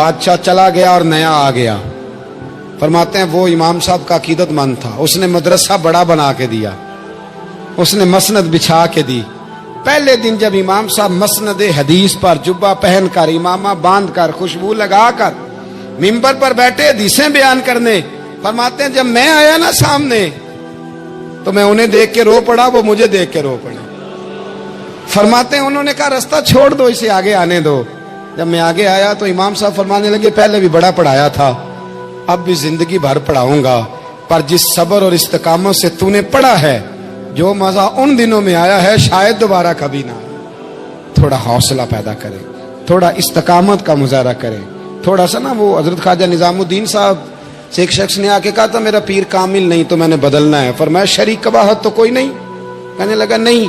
بادشاہ چلا گیا اور نیا آ گیا. فرماتے ہیں وہ امام صاحب کا عقیدت مند تھا, اس نے مدرسہ بڑا بنا کے دیا, اس نے مسند بچھا کے دی. پہلے دن جب امام صاحب مسند حدیث پر جبہ پہن کر, امامہ باندھ کر, خوشبو لگا کر ممبر پر بیٹھے حدیثیں بیان کرنے, فرماتے ہیں جب میں آیا نا سامنے تو میں انہیں دیکھ کے رو پڑا, وہ مجھے دیکھ کے رو پڑے. فرماتے ہیں انہوں نے کہا رستہ چھوڑ دو, اسے آگے آنے دو. جب میں آگے آیا تو امام صاحب فرمانے لگے پہلے بھی بڑا پڑھایا تھا, اب بھی زندگی بھر پڑھاؤں گا, پر جس صبر اور استقامت سے تو نے پڑھا ہے, جو مزہ ان دنوں میں آیا ہے شاید دوبارہ کبھی نہ. تھوڑا حوصلہ پیدا کرے, تھوڑا استقامت کا مظاہرہ کرے, تھوڑا سا نا. وہ حضرت خواجہ نظام الدین صاحب سے ایک شخص نے آ کے کہا تھا میرا پیر کامل نہیں تو میں نے بدلنا ہے. فرمایا شریک قباحت تو کوئی نہیں. کہنے لگا نہیں.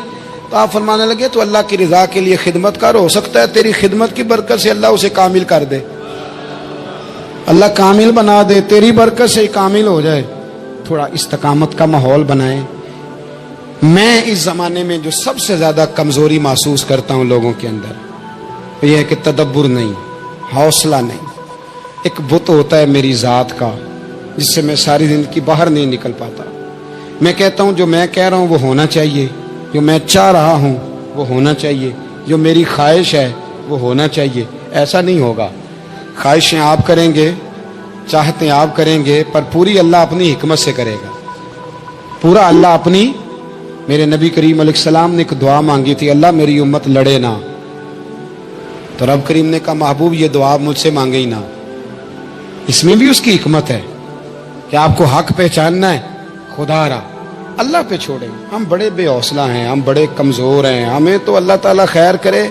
تو آپ فرمانے لگے تو اللہ کی رضا کے لیے خدمت کر, ہو سکتا ہے تیری خدمت کی برکت سے اللہ اسے کامل کر دے, اللہ کامل بنا دے, تیری برکت سے کامل ہو جائے. تھوڑا استقامت کا ماحول بنائیں. میں اس زمانے میں جو سب سے زیادہ کمزوری محسوس کرتا ہوں لوگوں کے اندر, یہ ہے کہ تدبر نہیں, حوصلہ نہیں. ایک بت ہوتا ہے میری ذات کا جس سے میں ساری زندگی باہر نہیں نکل پاتا. میں کہتا ہوں جو میں کہہ رہا ہوں وہ ہونا چاہیے, جو میں چاہ رہا ہوں وہ ہونا چاہیے, جو میری خواہش ہے وہ ہونا چاہیے. ایسا نہیں ہوگا. خواہشیں آپ کریں گے, چاہتے آپ کریں گے, پر پوری اللہ اپنی حکمت سے کرے گا. پورا اللہ اپنی. میرے نبی کریم علیہ السلام نے ایک دعا مانگی تھی, اللہ میری امت لڑے نہ. تو رب کریم نے کہا محبوب یہ دعا مجھ سے مانگے ہی نہ. اس میں بھی اس کی حکمت ہے کہ آپ کو حق پہچاننا ہے, خدا را اللہ پہ چھوڑیں. ہم بڑے بے حوصلہ ہیں, ہم بڑے کمزور ہیں, ہمیں تو اللہ تعالیٰ خیر کرے.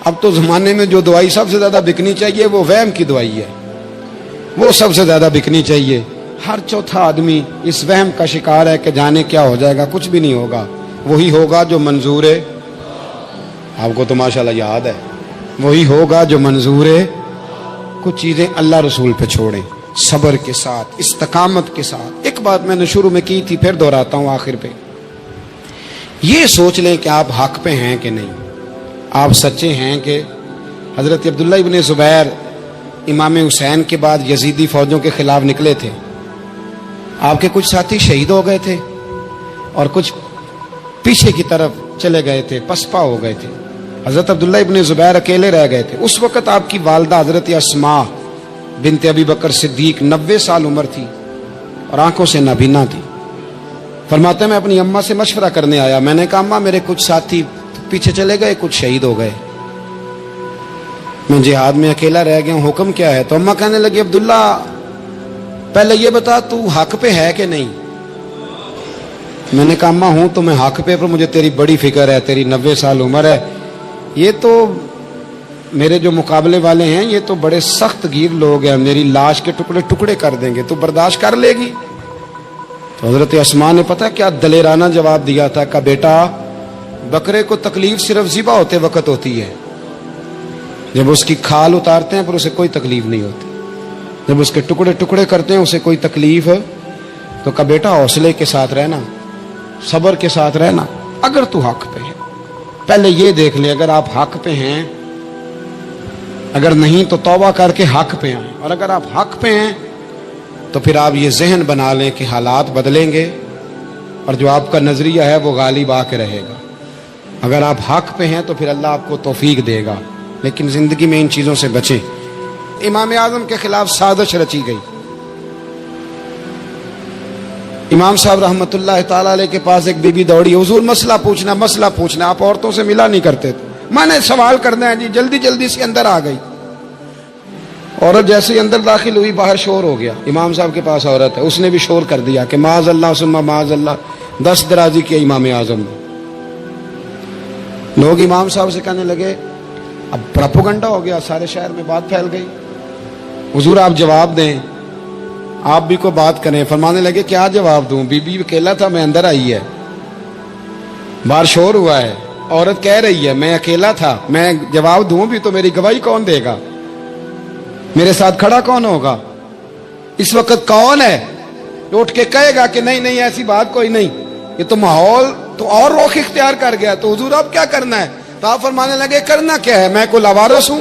اب تو زمانے میں جو دعائی سب سے زیادہ بکنی چاہیے وہ وہم کی دعائی ہے, وہ سب سے زیادہ بکنی چاہیے. ہر چوتھا آدمی اس وہم کا شکار ہے کہ جانے کیا ہو جائے گا. کچھ بھی نہیں ہوگا, وہی ہوگا جو منظور ہے. آپ کو تو ماشاءاللہ یاد ہے, وہی ہوگا جو منظور ہے. کچھ چیزیں اللہ رسول پہ چھوڑیں, صبر کے ساتھ, استقامت کے ساتھ. ایک بات میں نے شروع میں کی تھی, پھر دہراتا ہوں آخر پہ. یہ سوچ لیں کہ آپ حق پہ ہیں کہ نہیں, آپ سچے ہیں کہ. حضرت عبداللہ ابن زبیر امام حسین کے بعد یزیدی فوجوں کے خلاف نکلے تھے. آپ کے کچھ ساتھی شہید ہو گئے تھے اور کچھ پیچھے کی طرف چلے گئے تھے, پسپا ہو گئے تھے. حضرت عبداللہ ابن زبیر اکیلے رہ گئے تھے. اس وقت آپ کی والدہ حضرت اسماء بنت ابی بکر صدیق 90 سال عمر تھی اور آنکھوں سے نابینا تھی. فرماتے ہیں میں اپنی اماں سے مشورہ کرنے آیا. میں نے کہا اماں میرے کچھ ساتھی پیچھے چلے گئے, کچھ شہید ہو گئے, میں جہاد میں اکیلا رہ گیا ہوں, حکم کیا ہے؟ تو اماں کہنے لگی عبداللہ پہلے یہ بتا تو حق پہ ہے کہ نہیں. میں نے کہا اماں ہوں تو میں حق پہ, پر مجھے تیری بڑی فکر ہے, تیری 90 سال عمر ہے, یہ تو میرے جو مقابلے والے ہیں یہ تو بڑے سخت گیر لوگ ہیں, میری لاش کے ٹکڑے ٹکڑے کر دیں گے, تو برداشت کر لے گی؟ تو حضرت اسماء نے پتہ کیا دلیرانہ جواب دیا تھا کہ بیٹا بکرے کو تکلیف صرف ذبح ہوتے وقت ہوتی ہے, جب اس کی کھال اتارتے ہیں پر اسے کوئی تکلیف نہیں ہوتی, جب اس کے ٹکڑے ٹکڑے کرتے ہیں اسے کوئی تکلیف. تو کہا بیٹا حوصلے کے ساتھ رہنا, صبر کے ساتھ رہنا. اگر تو حق پہ ہے پہلے یہ دیکھ لے, اگر آپ حق پہ ہیں, اگر نہیں تو توبہ کر کے حق پہ آئیں, اور اگر آپ حق پہ ہیں تو پھر آپ یہ ذہن بنا لیں کہ حالات بدلیں گے اور جو آپ کا نظریہ ہے وہ غالب آ کے رہے گا. اگر آپ حق پہ ہیں تو پھر اللہ آپ کو توفیق دے گا. لیکن زندگی میں ان چیزوں سے بچیں. امام اعظم کے خلاف سازش رچی گئی. امام صاحب رحمۃ اللہ تعالی علیہ کے پاس ایک بی بی دوڑی, حضور مسئلہ پوچھنا. آپ عورتوں سے ملا نہیں کرتے تھے, میں نے سوال کرنا ہے جی, جلدی جلدی سے اندر آ گئی. عورت جیسے ہی اندر داخل ہوئی باہر شور ہو گیا. امام صاحب کے پاس عورت ہے, اس نے بھی شور کر دیا کہ معاذ اللہ ثم معاذ اللہ. 10 درازی کیا امام اعظم نے. لوگ امام صاحب سے کہنے لگے, اب پروپیگنڈا ہو گیا, سارے شہر میں بات پھیل گئی, حضور آپ جواب دیں, آپ بھی کو بات کریں. فرمانے لگے کیا جواب دوں, بی بی اکیلا تھا, میں اندر آئی ہے, باہر شور ہوا ہے, عورت کہہ رہی ہے میں اکیلا تھا, میں جواب دوں بھی تو میری گواہی کون دے گا, میرے ساتھ کھڑا کون ہوگا, اس وقت کون ہے اٹھ کے کہے گا کہ نہیں نہیں ایسی بات کوئی نہیں. یہ تو ماحول تو اور رخ اختیار کر گیا. تو حضور اب کیا کرنا ہے؟ تو آپ فرمانے لگے کرنا کیا ہے, میں کوئی لاوارث ہوں,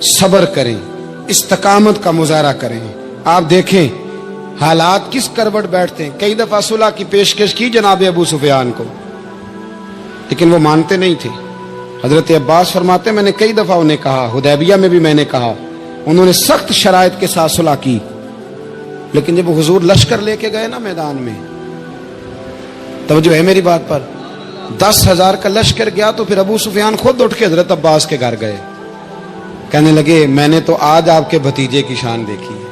صبر کریں, استقامت کا مظاہرہ کریں. آپ دیکھیں حالات کس کروٹ بیٹھتے ہیں. کئی دفعہ صلح کی پیشکش کی جناب ابو سفیان کو, لیکن وہ مانتے نہیں تھے. حضرت عباس فرماتے میں نے کئی دفعہ انہیں کہا, حدیبیہ میں بھی میں نے کہا, انہوں نے سخت شرائط کے ساتھ صلح کی, لیکن جب حضور لشکر لے کے گئے نا میدان میں, توجہ ہے میری بات پر, 10,000 کا لشکر گیا تو پھر ابو سفیان خود اٹھ کے حضرت عباس کے گھر گئے, کہنے لگے میں نے تو آج آپ کے بھتیجے کی شان دیکھی ہے.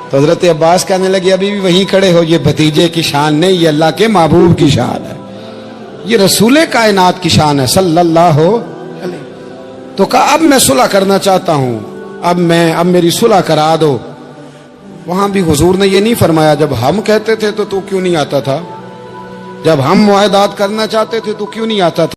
تو حضرت عباس کہنے لگے ابھی بھی وہیں کھڑے ہو, یہ بھتیجے کی شان نہیں, یہ اللہ کے محبوب کی شان ہے, یہ رسول کائنات کی شان ہے صلی اللہ علیہ. تو کہا اب میں صلح کرنا چاہتا ہوں, اب میری صلح کرا دو. وہاں بھی حضور نے یہ نہیں فرمایا جب ہم کہتے تھے تو کیوں نہیں آتا تھا, جب ہم معاہدات کرنا چاہتے تھے تو کیوں نہیں آتا تھا.